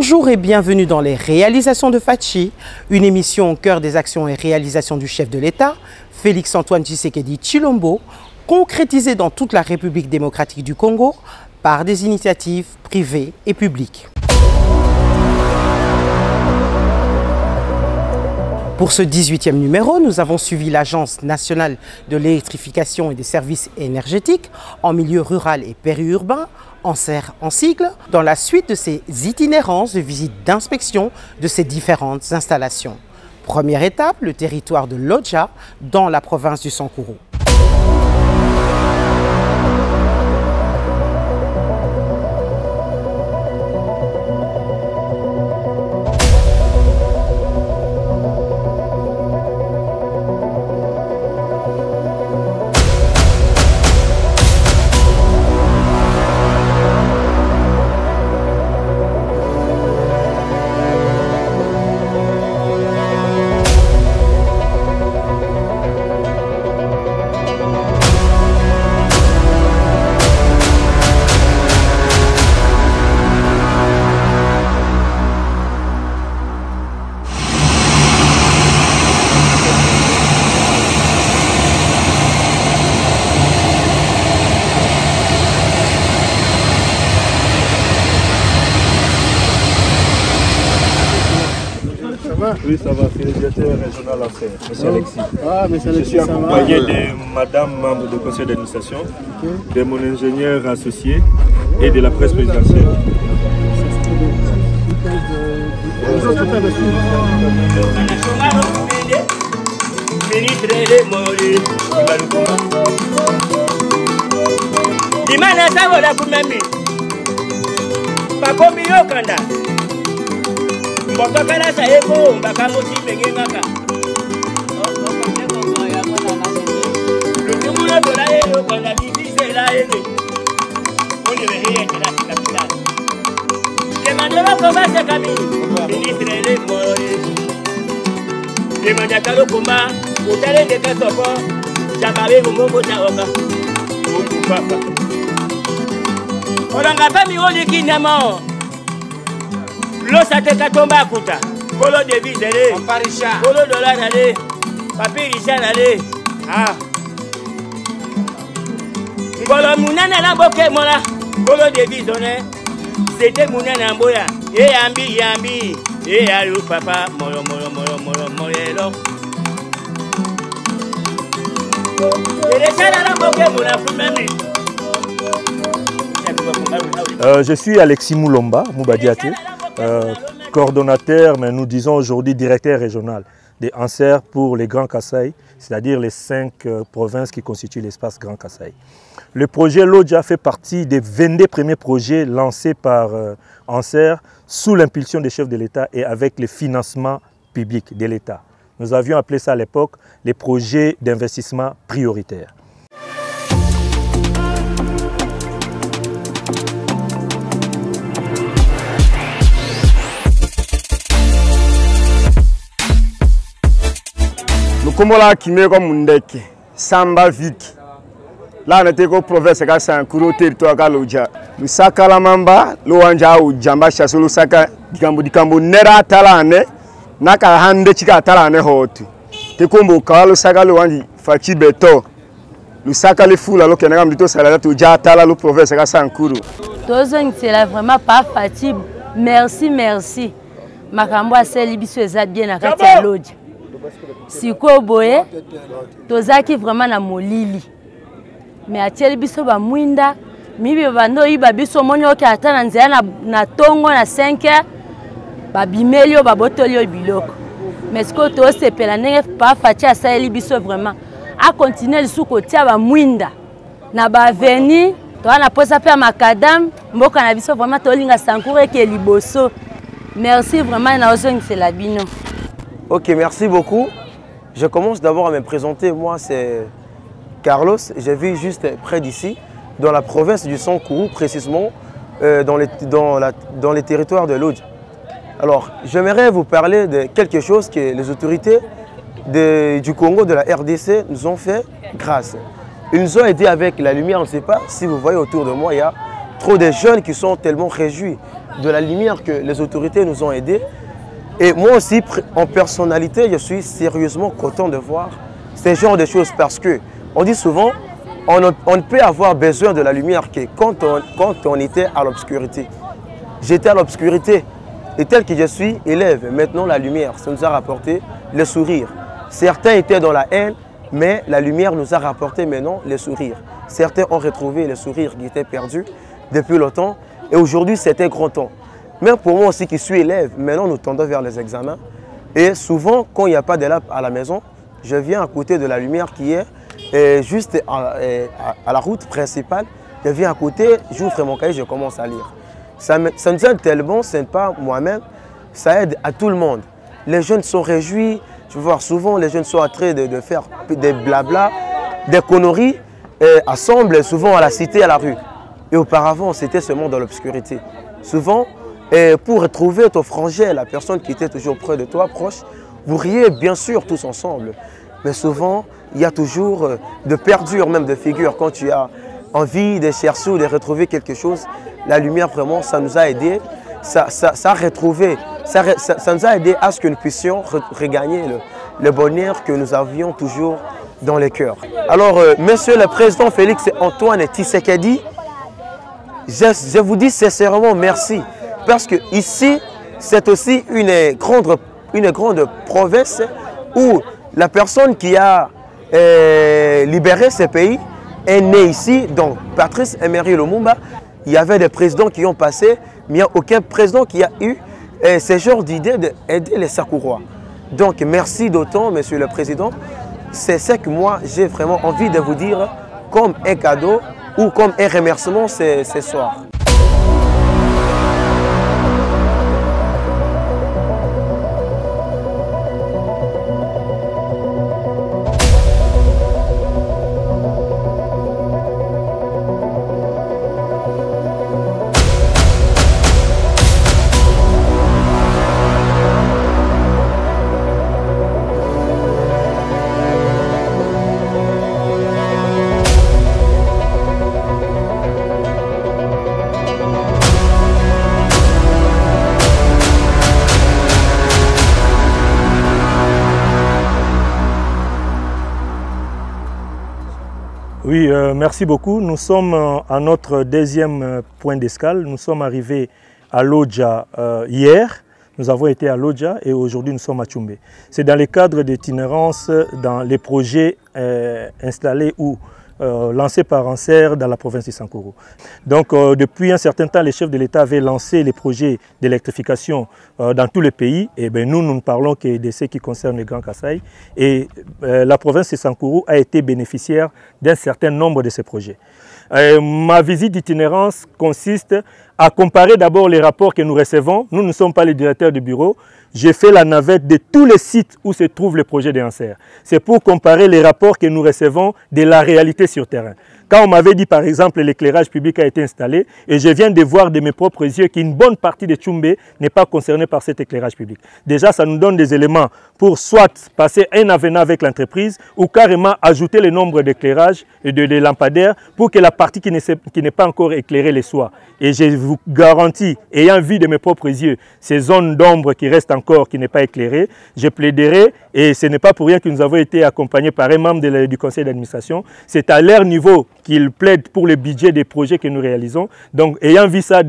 Bonjour et bienvenue dans les réalisations de Fachi, une émission au cœur des actions et réalisations du chef de l'État, Félix-Antoine Tshisekedi Tshilombo, concrétisée dans toute la République démocratique du Congo par des initiatives privées et publiques. Pour ce 18e numéro, nous avons suivi l'Agence nationale de l'électrification et des services énergétiques en milieu rural et périurbain, ANSER en sigle, dans la suite de ses itinérances de visite d'inspection de ces différentes installations. Première étape, le territoire de Lodja, dans la province du Sankuru. Oui, ça va, c'est le directeur régional ANSER, M. Alexis. Ah, M. Alexis, je suis accompagné de madame, membre du conseil d'administration, de mon ingénieur associé et de la presse présidentielle. Mbokakala sayeko mbakamuti mengengaka. Le monde de la haine qu'on a divisé la haine. On ne veut rien que la capitale. Demandez-moi comment c'est Camille. Ministre les morts. Demandez-moi le combat. Vous allez de quel support. J'avais mon mot d'aoka. On n'a pas mis au liquidement. L'osate katomba kuta, polo devise allez, polo dollar allez, papier richard allez, ah. Ngolo munana na boke mola, polo devise donné, c'était munana mboya, yambi, alou papa, molo, moyelo. Et les chars à la boke mola, pour même. Je suis Alexis Moulomba, Moubadiaté. Coordonnateur, mais nous disons aujourd'hui directeur régional des ANSER pour les Grands Kasaï, c'est-à-dire les 5 provinces qui constituent l'espace Grand Kasaï. Le projet Lodja fait partie des 22 premiers projets lancés par ANSER sous l'impulsion des chefs de l'État et avec les financements publics de l'État. Nous avions appelé ça à l'époque les projets d'investissement prioritaires. Comme là qui met comme Mundeke, Samba Viki. Là on était au province de Sankuru, territoire de Lodja. Nous saka la mamba, l'ouanja ou jamba chasse le saka dikambo nera talane, naka hande chika talane hotu. Te kombo kala le saka l'ouanji Fachi beto. Le saka le fou là le kenanga mdito salada tu ja tala le province de Sankuru. Tozong c'est là vraiment pas Fachi. Merci. Makambo aseli biso eza bien na kati ya Lodja. Siko boye tozaki vraiment na molili mais atieli biso ba mwinda mibi bando yiba biso monyo ke ata na nzela na tongo na 5h ba bimelio ba botolio biloko mais siko to sepela ndenge pa Fachi asali biso vraiment a continuer lisuko tia ba mwinda na ba veni to na posa pe makadam mboka na biso vraiment to linga Sankuru ke liboso. Merci vraiment na ozong c'est la bino. Ok, merci beaucoup. Je commence d'abord à me présenter. Moi, c'est Carlos. Je vis juste près d'ici, dans la province du Sankuru, précisément dans les territoires de Lodja. Alors, j'aimerais vous parler de quelque chose que les autorités du Congo, de la RDC, nous ont fait grâce. Ils nous ont aidés avec la lumière. On ne sait pas si vous voyez autour de moi, il y a trop de jeunes qui sont tellement réjouis de la lumière que les autorités nous ont aidés. Et moi aussi, en personnalité, je suis sérieusement content de voir ce genre de choses parce que on dit souvent, on ne peut avoir besoin de la lumière que quand on était à l'obscurité. J'étais à l'obscurité et tel que je suis élève, maintenant la lumière, ça nous a rapporté le sourire. Certains étaient dans la haine, mais la lumière nous a rapporté maintenant le sourire. Certains ont retrouvé le sourire qui était perdu depuis longtemps et aujourd'hui c'était grand temps. Même pour moi aussi qui suis élève, maintenant nous tendons vers les examens et souvent quand il n'y a pas d'élèves à la maison, je viens à côté de la lumière qui est juste à la route principale. Je viens à côté, j'ouvre mon cahier, je commence à lire. Ça nous aide tellement, ce n'est pas moi-même, ça aide à tout le monde. Les jeunes sont réjouis, tu vois, souvent les jeunes sont en train de faire des blabla, des conneries, assemblent souvent à la cité, à la rue. Et auparavant, c'était seulement dans l'obscurité. Souvent, pour retrouver ton frangin, la personne qui était toujours près de toi, proche, vous riez bien sûr tous ensemble. Mais souvent, il y a toujours de perdure, même de figure. Quand tu as envie de chercher ou de retrouver quelque chose, la lumière, vraiment, ça nous a aidés. Ça nous a aidé à ce que nous puissions regagner le bonheur que nous avions toujours dans les cœurs. Alors, Monsieur le Président Félix Antoine Tshisekedi, je vous dis sincèrement merci. Parce que ici, c'est aussi une grande province où la personne qui a libéré ce pays est née ici. Donc, Patrice Emery Lumumba, il y avait des présidents qui ont passé, mais il n'y a aucun président qui a eu ce genre d'idée d'aider les Sakourois. Donc, merci d'autant, Monsieur le Président. C'est ce que moi, j'ai vraiment envie de vous dire comme un cadeau ou comme un remerciement ce soir. Oui, merci beaucoup. Nous sommes à notre deuxième point d'escale. Nous sommes arrivés à Lodja hier. Nous avons été à Lodja et aujourd'hui nous sommes à Tchoumbé. C'est dans le cadre d'itinérance dans les projets installés ou lancés par ANSER dans la province de Sankuru. Donc depuis un certain temps, les chefs de l'État avaient lancé les projets d'électrification dans tout le pays. Et bien, nous ne parlons que de ce qui concerne le Grand Kasaï. Et la province de Sankuru a été bénéficiaire d'un certain nombre de ces projets. Ma visite d'itinérance consiste à comparer d'abord les rapports que nous recevons. Nous ne sommes pas les directeurs de bureau. J'ai fait la navette de tous les sites où se trouvent les projets de ANSER. C'est pour comparer les rapports que nous recevons de la réalité sur terrain. Quand on m'avait dit par exemple l'éclairage public a été installé et je viens de voir de mes propres yeux qu'une bonne partie de Tchoumbé n'est pas concernée par cet éclairage public. Déjà ça nous donne des éléments pour soit passer un avenant avec l'entreprise ou carrément ajouter le nombre d'éclairages et de lampadaires pour que la partie qui n'est pas encore éclairée le soit. Et je vous garantis, ayant vu de mes propres yeux ces zones d'ombre qui restent encore, qui n'est pas éclairée, je plaiderai, et ce n'est pas pour rien que nous avons été accompagnés par un membre du conseil d'administration, c'est à leur niveau qu'ils plaident pour le budget des projets que nous réalisons. Donc, ayant vu ça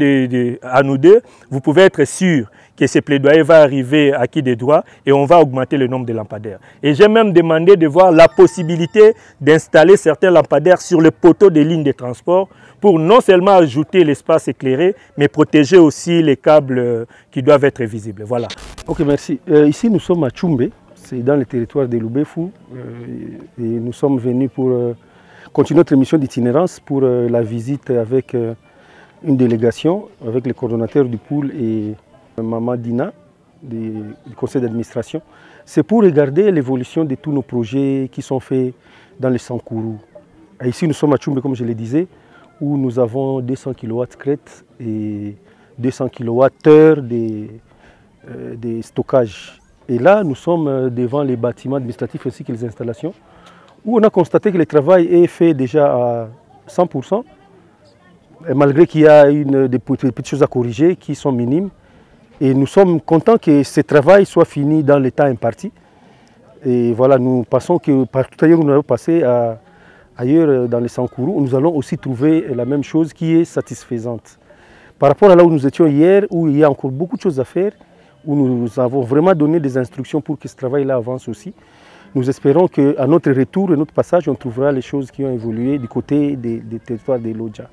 à nous deux, vous pouvez être sûr que ce plaidoyer va arriver à qui des droits et on va augmenter le nombre de lampadaires. Et j'ai même demandé de voir la possibilité d'installer certains lampadaires sur le poteau des lignes de transport pour non seulement ajouter l'espace éclairé, mais protéger aussi les câbles qui doivent être visibles. Voilà. Ok, merci. Ici, nous sommes à Tchoumbé, c'est dans le territoire de Loubefou. Et nous sommes venus pour continuer notre mission d'itinérance pour la visite avec une délégation, avec le coordonnateur du pôle et Maman Dina du conseil d'administration. C'est pour regarder l'évolution de tous nos projets qui sont faits dans le Sankuru. Et ici, nous sommes à Tchoumbé, comme je le disais, où nous avons 200 kW crête et 200 kWh de stockage. Et là, nous sommes devant les bâtiments administratifs ainsi que les installations, où on a constaté que le travail est fait déjà à 100%. Et malgré qu'il y a des petites choses à corriger qui sont minimes. Et nous sommes contents que ce travail soit fini dans le temps imparti. Et voilà, nous pensons que partout ailleurs où nous allons passer ailleurs dans les Sankourou, nous allons aussi trouver la même chose qui est satisfaisante. Par rapport à là où nous étions hier, où il y a encore beaucoup de choses à faire, où nous avons vraiment donné des instructions pour que ce travail-là avance aussi. Nous espérons qu'à notre retour et notre passage, on trouvera les choses qui ont évolué du côté des territoires de Lodja.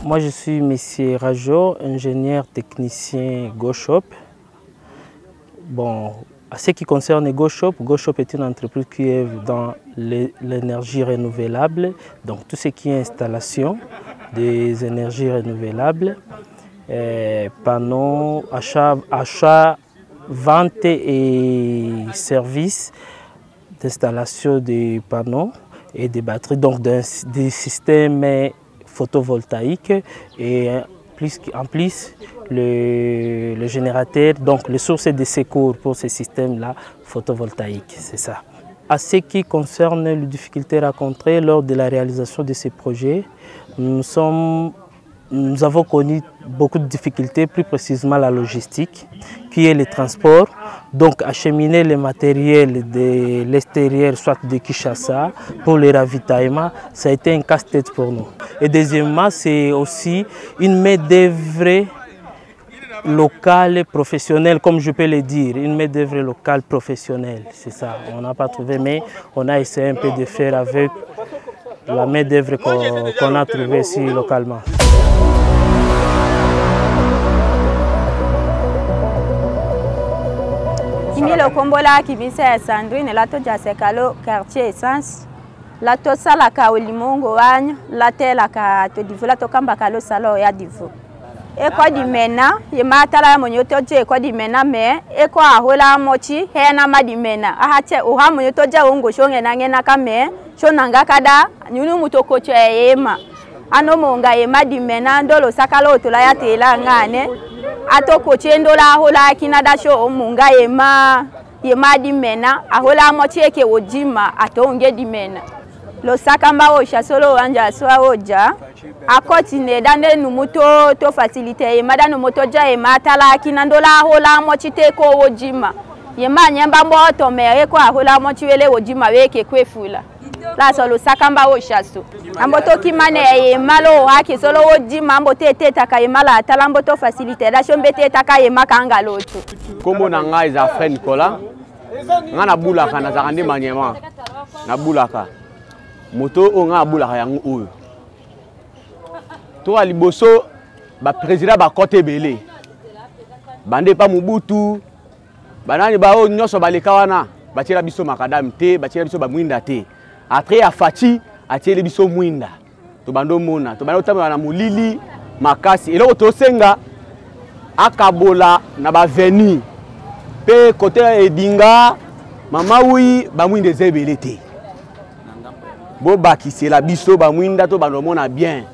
Moi, je suis M. Rajo, ingénieur technicien GoShop. Bon, à ce qui concerne GoShop est une entreprise qui est dans l'énergie renouvelable, donc tout ce qui est installation des énergies renouvelables, panneaux, achat, vente et services d'installation des panneaux et des batteries, donc des systèmes photovoltaïque et en plus le générateur, donc les sources de secours pour ces systèmes-là photovoltaïques, c'est ça. À ce qui concerne les difficultés rencontrées lors de la réalisation de ces projets, nous avons connu beaucoup de difficultés, plus précisément la logistique, qui est le transport. Donc acheminer le matériel de l'extérieur, soit de Kinshasa, pour le ravitaillement, ça a été un casse-tête pour nous. Et deuxièmement, c'est aussi une main-d'œuvre locale professionnelle, comme je peux le dire, une main-d'œuvre locale professionnelle, c'est ça. On n'a pas trouvé, mais on a essayé un peu de faire avec la main-d'œuvre qu'on a trouvée ici localement. Kimi le kombola kibisa ya Sandrine la to jasekalo quartier essence la to sala ka olimongo wanyo la tela ka to divu la to kamba kalo salo ya divu e ko di mena ye matala monyo to je ko di mena me e ko ahola mochi he na ma di mena aha che o ha monyo to ja ongo shonge na ngena ka me shonanga kada nyunu mutoko cho yema ano monga ye ma di mena ndolo sakalo to la ya tela ngane atoko chendo la hola kinada sho omunga yema di mena ahola mocheke ojima atonge di mena lo sakamba o shasolo anja swa oja akotine dande numuto to facilite yema dano moto ja yema tala kinandola hola mochite ko ojima yema nyamba mboto mere ko ahola mochiwele ojima weke kwefula la solo sakamba o shaso amboto kimane yema lo haki solo ojima ambote teta kayemala talamboto facilite da shombe teta kayema kanga lotu kombo na ngai za frère Nicolas nga na bulaka na zakande manyema na bulaka moto o nga bulaka yango oyo to aliboso ba président ba côté belé bande pa Mobutu banani ba o nyoso baleka wana batira biso makadam te batira biso ba mwinda te après a Fati atiele biso mwinda to bando mona to bando tama na mulili makasi eloko to senga akabola na ba veni pe côté Edinga mama wi ba mwinde zebele te bo bakisela biso ba mwinda to bando mona bien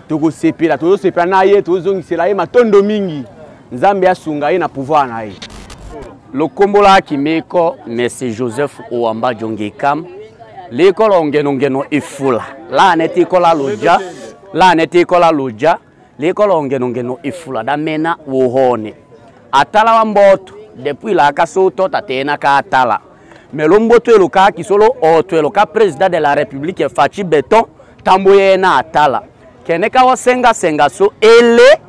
to ko sepela na ye to zongisela ye matondo mingi nzambe asunga ye na pouvoir na ye lokombola kimeko Monsieur Joseph Ouamba Jongekam l'école ngeno ifula la neti kola loja l'école ngeno ifula damena wohone atala wa mboto depuis la kasoto tatena ka atala mais lomboto eloka kisolo oto eloka président de la république Fachi Beton tamboye na atala keneka wa senga so ele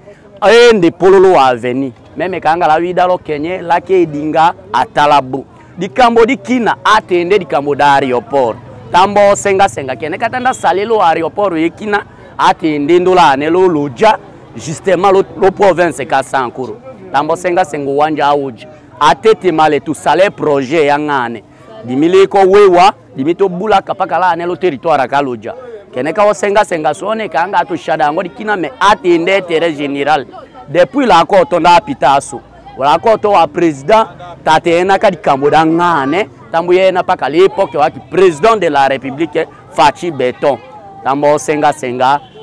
ende pololo wa aveni meme kanga la widalo kenye la ke Edinga atala bu dikambo dikina atende dikambo da aéroport tambo senga kene katanda salelo aéroport yekina atende ndola anelo loja justement lo province ka Sankuru tambo senga wanja auji atete male tu sale projet yangane dimile ko wewa dimito bula kapaka anelo territoire ka loja kene ka senga sone kanga to shada ngo dikina me atende terrain général depuis la koto nda pitaso wala koto wa président tatena ka dikambo dangane tambo yena paka l'époque waki président de la république Fachi Beton tambo senga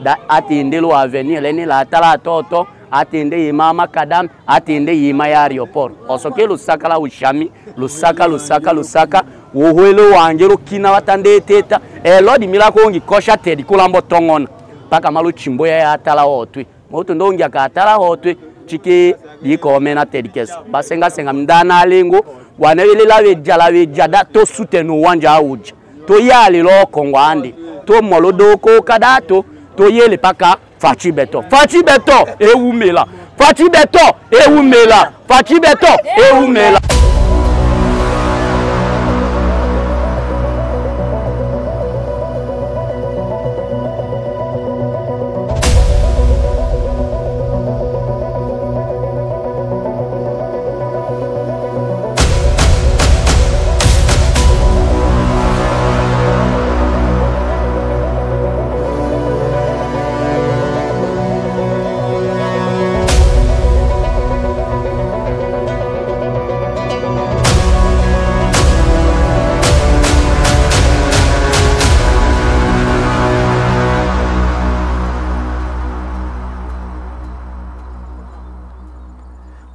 da atende lo avenir leni la tala toto atende yima makadam atende yima ya aéroport osoke lusaka la ushami lusaka wohwelo wanjero kina watande teta elodi milako ngi kosha tedi kulambo tongona paka malo chimbo ya tala hotwe moto ndongia ka tala hotwe chike liko mena tedikes basenga senga mdana lengo wanawela we jada to sutenu wanja auja to yali lo kongwandi to molodo kadato to yele paka fachi beto eumela fachi beto eumela.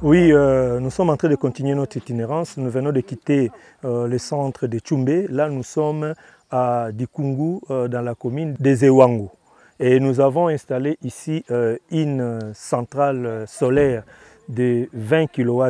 Oui, nous sommes en train de continuer notre itinérance. Nous venons de quitter le centre de Tchoumbé. Là, nous sommes à Dikungu, dans la commune des Ewangu. Et nous avons installé ici une centrale solaire de 20 kW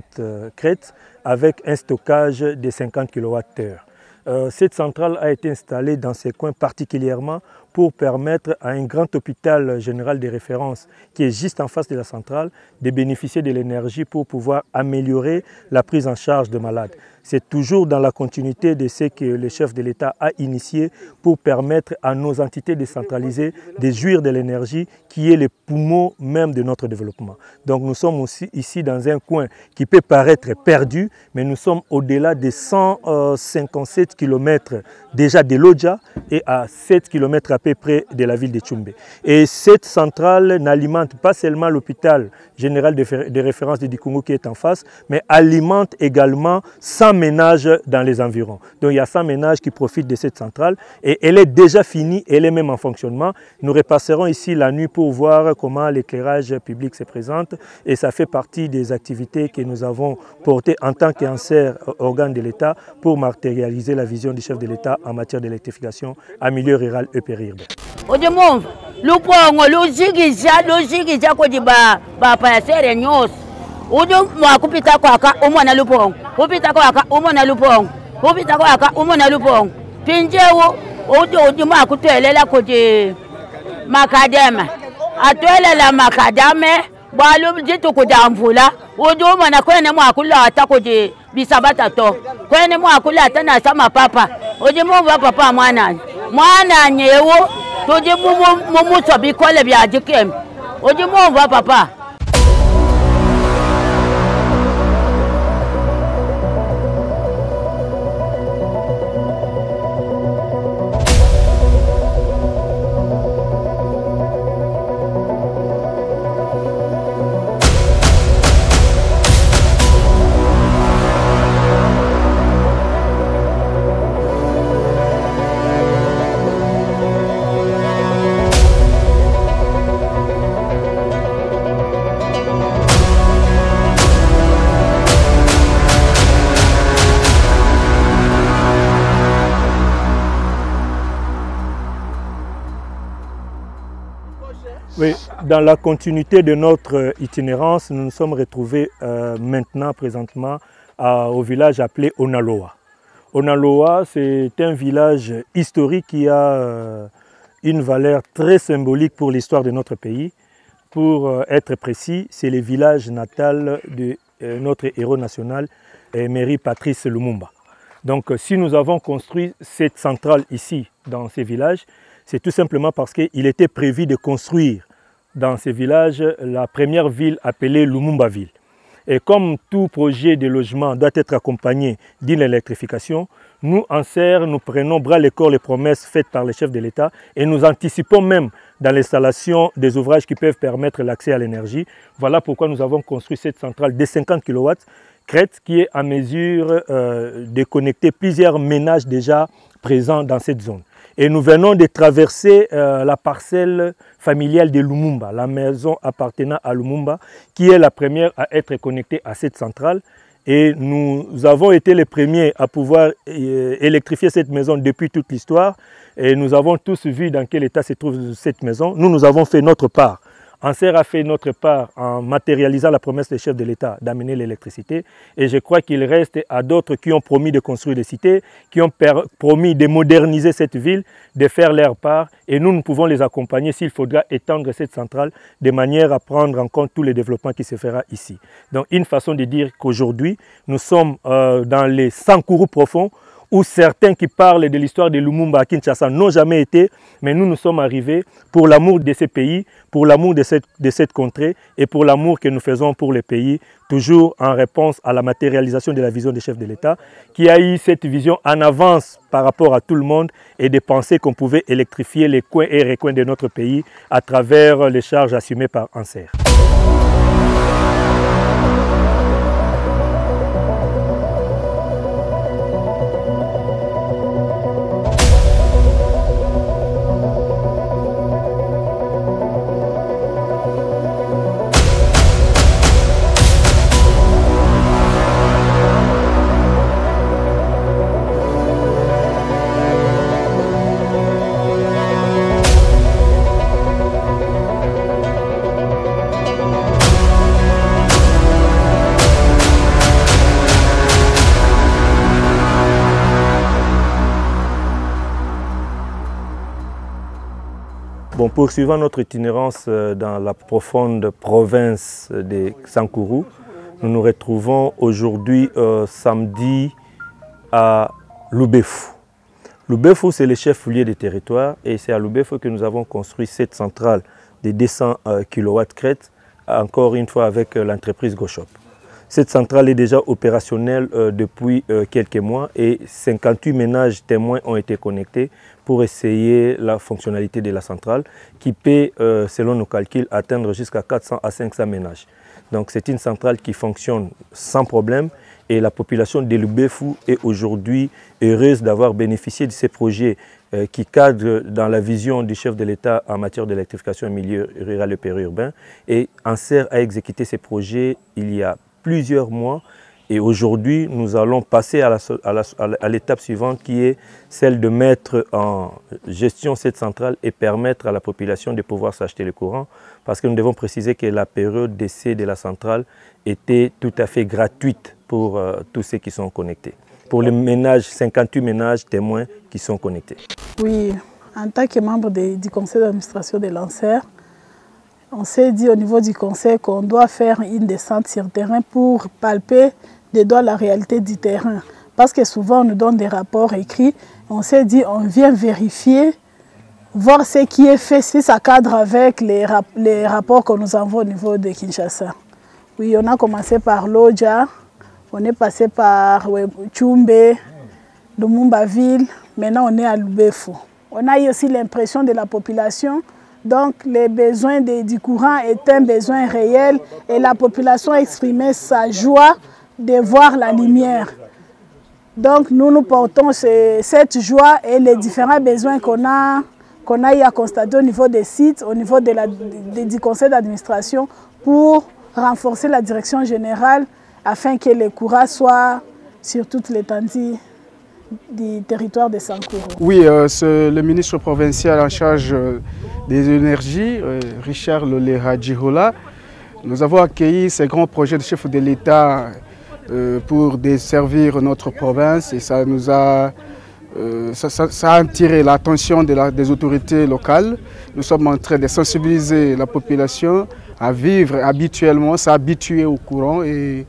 crête avec un stockage de 50 kWh. Cette centrale a été installée dans ces coins particulièrement pour permettre à un grand hôpital général de référence qui est juste en face de la centrale de bénéficier de l'énergie pour pouvoir améliorer la prise en charge de malades. C'est toujours dans la continuité de ce que le chef de l'État a initié pour permettre à nos entités décentralisées de jouir de l'énergie qui est le poumon même de notre développement. Donc nous sommes aussi ici dans un coin qui peut paraître perdu, mais nous sommes au-delà de 157 km déjà de Lodja et à 7 km à peu près de la ville de Tchoumbé. Et cette centrale n'alimente pas seulement l'hôpital général de référence de Dikungu qui est en face, mais alimente également 100 ménages dans les environs. Donc il y a 100 ménages qui profitent de cette centrale et elle est déjà finie, elle est même en fonctionnement. Nous repasserons ici la nuit pour voir comment l'éclairage public se présente et ça fait partie des activités que nous avons portées en tant qu'ancien organe de l'État pour matérialiser la vision du chef de l'État en matière d'électrification en milieu rural et périurbain. Udu mwakupita kwaka umona lupong upita kwaka umona lupong upita kwaka umona lupong pinjewu udu mwakutwelela kuti makademe atwelela makadame balu jitu kudamvula udu umona kwene mwakulata kuti bisabata to kwene mwakulata na sama papa udu muva papa mwana nyewu tuji mumuso bikole byajikem udu muva papa. Oui, dans la continuité de notre itinérance, nous nous sommes retrouvés présentement au village appelé Onaloa. Onaloa, c'est un village historique qui a une valeur très symbolique pour l'histoire de notre pays. Pour être précis, c'est le village natal de notre héros national, Emery Patrice Lumumba. Donc si nous avons construit cette centrale ici, dans ces villages, c'est tout simplement parce qu'il était prévu de construire dans ces villages la première ville appelée Lumumba-ville. Et comme tout projet de logement doit être accompagné d'une électrification, nous, en serre, nous prenons bras le corps les promesses faites par les chefs de l'État et nous anticipons même dans l'installation des ouvrages qui peuvent permettre l'accès à l'énergie. Voilà pourquoi nous avons construit cette centrale de 50 kW crête qui est en mesure de connecter plusieurs ménages déjà présents dans cette zone. Et nous venons de traverser la parcelle familiale de Lumumba, la maison appartenant à Lumumba, qui est la première à être connectée à cette centrale. Et nous avons été les premiers à pouvoir électrifier cette maison depuis toute l'histoire. Et nous avons tous vu dans quel état se trouve cette maison. Nous avons fait notre part. Anser a fait notre part en matérialisant la promesse des chefs de l'État d'amener l'électricité. Et je crois qu'il reste à d'autres qui ont promis de construire des cités, qui ont promis de moderniser cette ville, de faire leur part. Et nous pouvons les accompagner s'il faudra étendre cette centrale de manière à prendre en compte tous les développements qui se fera ici. Donc une façon de dire qu'aujourd'hui, nous sommes dans les Sankourou profonds, où certains qui parlent de l'histoire de Lumumba à Kinshasa n'ont jamais été, mais nous sommes arrivés pour l'amour de ce pays, pour l'amour de cette contrée et pour l'amour que nous faisons pour les pays, toujours en réponse à la matérialisation de la vision des chefs de l'État, qui a eu cette vision en avance par rapport à tout le monde et de penser qu'on pouvait électrifier les coins et recoins de notre pays à travers les charges assumées par Anser. Bon, poursuivant notre itinérance dans la profonde province de Sankourou, nous nous retrouvons aujourd'hui samedi à Lubefou. Lubefou, c'est le chef-lieu des territoires et c'est à Lubefou que nous avons construit cette centrale de 200 kW crête, encore une fois avec l'entreprise Goshop. Cette centrale est déjà opérationnelle depuis quelques mois et 58 ménages témoins ont été connectés pour essayer la fonctionnalité de la centrale qui peut, selon nos calculs, atteindre jusqu'à 400 à 500 ménages. Donc c'est une centrale qui fonctionne sans problème et la population de Lubefou est aujourd'hui heureuse d'avoir bénéficié de ces projets qui cadrent dans la vision du chef de l'État en matière d'électrification en milieu rural et périurbain. Et Anser a exécuté ces projets il y a plusieurs mois et aujourd'hui nous allons passer à l'étape suivante qui est celle de mettre en gestion cette centrale et permettre à la population de pouvoir s'acheter le courant parce que nous devons préciser que la période d'essai de la centrale était tout à fait gratuite pour tous ceux qui sont connectés. Pour les ménages, 58 ménages témoins qui sont connectés. Oui, en tant que membre du conseil d'administration de l'Anser, on s'est dit au niveau du conseil qu'on doit faire une descente sur le terrain pour palper de doigt la réalité du terrain. Parce que souvent on nous donne des rapports écrits. On s'est dit on vient vérifier, voir ce qui est fait, si ça cadre avec les rapports qu'on nous envoie au niveau de Kinshasa. Oui, on a commencé par Lodja, on est passé par Tchumbe, Lumumba ville, maintenant on est à Lubefou. On a eu aussi l'impression de la population. Donc, les besoins du courant est un besoin réel et la population a exprimé sa joie de voir la lumière. Donc, nous portons cette joie et les différents besoins qu'on a eu à constater au niveau des sites, au niveau du conseil d'administration pour renforcer la direction générale afin que le courant soit sur toute l'étendue du territoire de Sankourou. Oui, c'est le ministre provincial en charge des énergies, Richard Lolé-Hadjihola. Nous avons accueilli ces grands projets de chef de l'État pour desservir notre province et ça nous a, ça a attiré l'attention des autorités locales. Nous sommes en train de sensibiliser la population à vivre habituellement, s'habituer au courant. Et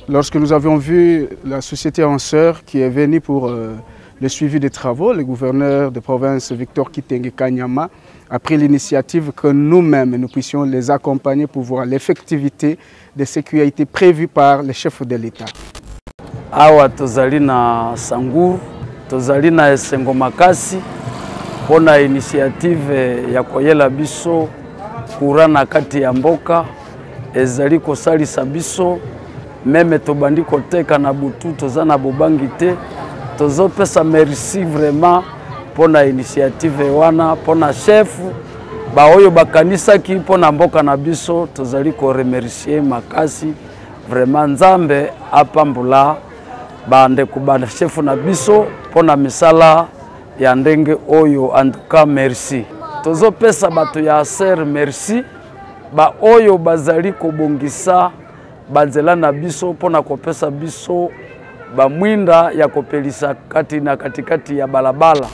lorsque nous avions vu la société Anser qui est venue pour le suivi des travaux, le gouverneur de province Victor Kitenge Kanyama a pris l'initiative que nous-mêmes nous puissions les accompagner pour voir l'effectivité de ce qui a été prévu par les chefs de l'État. Awa tozali na Sangour, tozali na Esengo Makasi pona initiative ya koyela biso courant na kati ya mboka ezali kosalisa biso meme tobandi koteka na butu toza na bobangi te tozopesa merci vraiment pona initiative wana pona chef ba oyo bakanisaki pona mboka na biso tozali ko remercier makasi vraiment nzambe apambula bandeko ba chef na biso pona misala ya ndenge oyo. En tout cas merci tozopesa bato ya ASER merci ba oyo bazali kobongisa banzela na biso pona kopesa biso ba mwinda ya kopelisa kati na katikati ya balabala.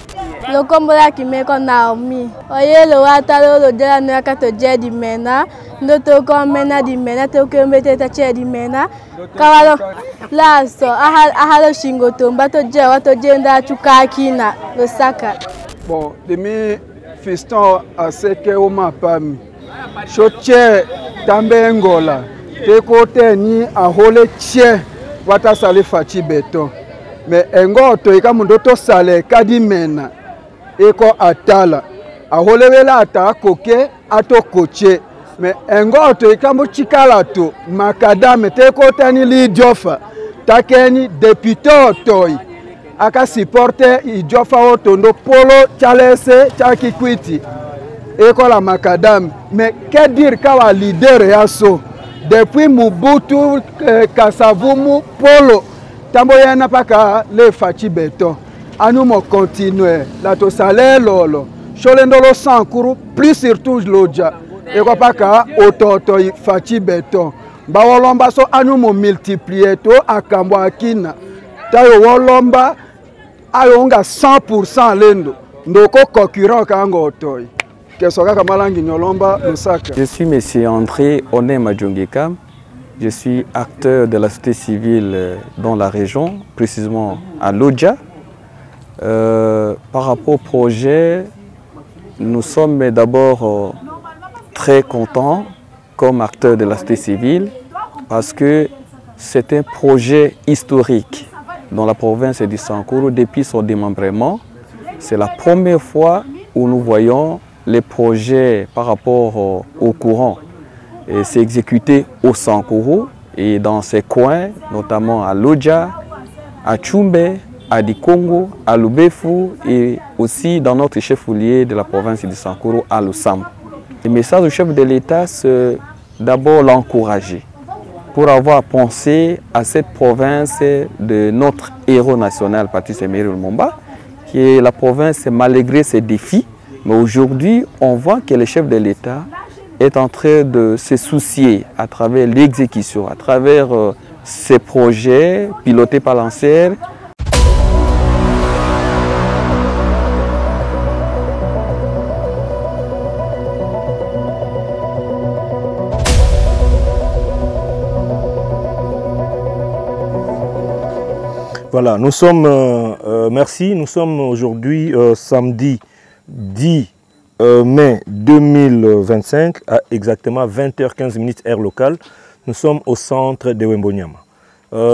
Lokombola Kimeko Naomi oyelo watalo lo dela no yakato je di mena ndoto ko mena di mena to ko mbete ta che di mena kawalo laso ahalo shingo tomba to je wato je nda chukaki na Lusaka. Bon demi fiston aseke o mapami choche tambe ngola te kote ni ahole che wata sale fachi beton mais engoto ikamundo to sale kadi mena eko atala aholewela ata koke ato koche mais engoto ikamu chikala to makadame te kote ni lidiofa takeni député toy aka supporter idiofa otondo polo chalese chakikwiti eko la makadame mais que dire kawa leader yaso depuis Mobutu Kasavumu Polo tamboyana paka le fachi beton anu mo continuer la to salaire lolo cholendolo sankuru plus surtout loja e ko paka ototo fachi beton ba wolomba so anu mo multiplier to akambo akina tayo wolomba ayonga 100% lendo ndoko concurrent kango otoy. Je suis M. André Onem Adjongekam. Je suis acteur de la société civile dans la région, précisément à Lodja. Par rapport au projet, nous sommes d'abord très contents comme acteurs de la société civile parce que c'est un projet historique dans la province du Sankuru depuis son démembrement. C'est la première fois où nous voyons les projets par rapport au courant s'est exécuté au Sankuru et dans ces coins, notamment à Lodja, à Tchumbe, à Dikongo, à Lubefu et aussi dans notre chef-lieu de la province du Sankuru, à Lusam. Le message du chef de l'État, c'est d'abord l'encourager pour avoir pensé à cette province de notre héros national, Patrice Emery Lumumba, qui est la province malgré ses défis. Mais aujourd'hui, on voit que le chef de l'État est en train de se soucier à travers l'exécution, à travers ses projets pilotés par l'ANSER. Voilà, nous sommes, merci, nous sommes aujourd'hui samedi 10 mai 2025 à exactement 20h15 heure locale. Nous sommes au centre de Wembonyama.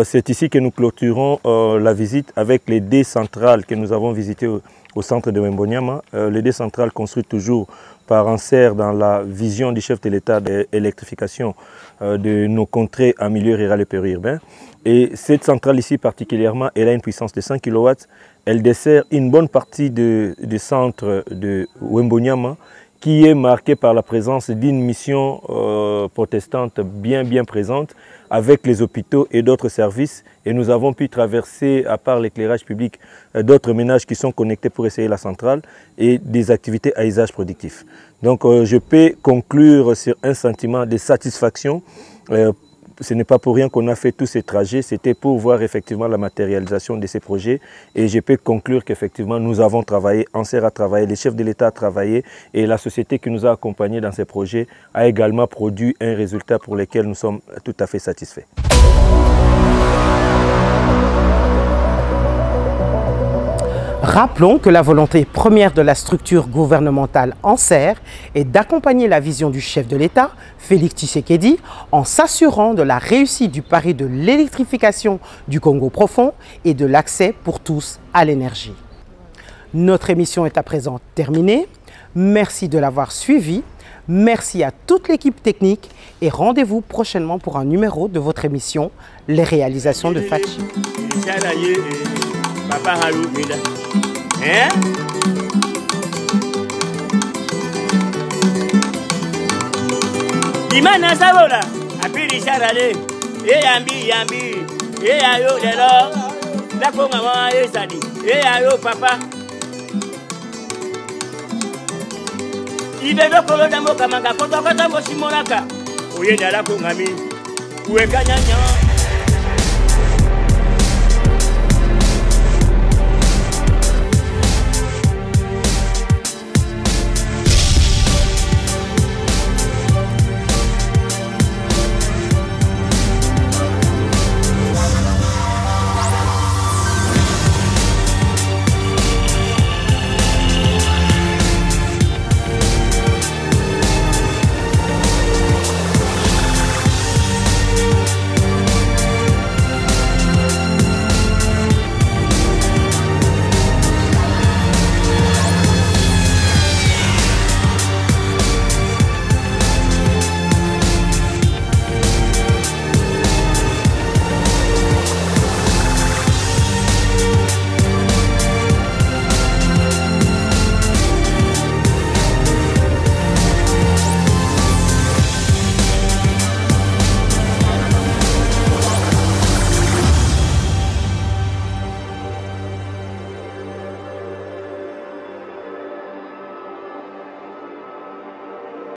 C'est ici que nous clôturons la visite avec les 2 centrales que nous avons visitées au centre de Wembonyama. Les 2 centrales construites toujours par ANSER dans la vision du chef de l'État de l'électrification de nos contrées en milieu rural et périurbain. Et cette centrale ici particulièrement, elle a une puissance de 100 kW. Elle dessert une bonne partie du centre de Wembonyama qui est marqué par la présence d'une mission protestante bien présente avec les hôpitaux et d'autres services. Et nous avons pu traverser, à part l'éclairage public, d'autres ménages qui sont connectés pour essayer la centrale et des activités à usage productif. Donc je peux conclure sur un sentiment de satisfaction. Ce n'est pas pour rien qu'on a fait tous ces trajets, c'était pour voir effectivement la matérialisation de ces projets et je peux conclure qu'effectivement nous avons travaillé, ANSER a travaillé, les chefs de l'État ont travaillé et la société qui nous a accompagnés dans ces projets a également produit un résultat pour lequel nous sommes tout à fait satisfaits. Rappelons que la volonté première de la structure gouvernementale ANSER est d'accompagner la vision du chef de l'État, Félix Tshisekedi, en s'assurant de la réussite du pari de l'électrification du Congo profond et de l'accès pour tous à l'énergie. Notre émission est à présent terminée. Merci de l'avoir suivi. Merci à toute l'équipe technique et rendez-vous prochainement pour un numéro de votre émission Les réalisations de Fachi. Papa Halou Mida. Hein? Imana Savola, Apiri Charade. yambi yambi ayo lelo nakonga mwa ezali ayo papa ibe dokolo dambo kamanga kotokota mosimonaka oyedala kongami uekanyanya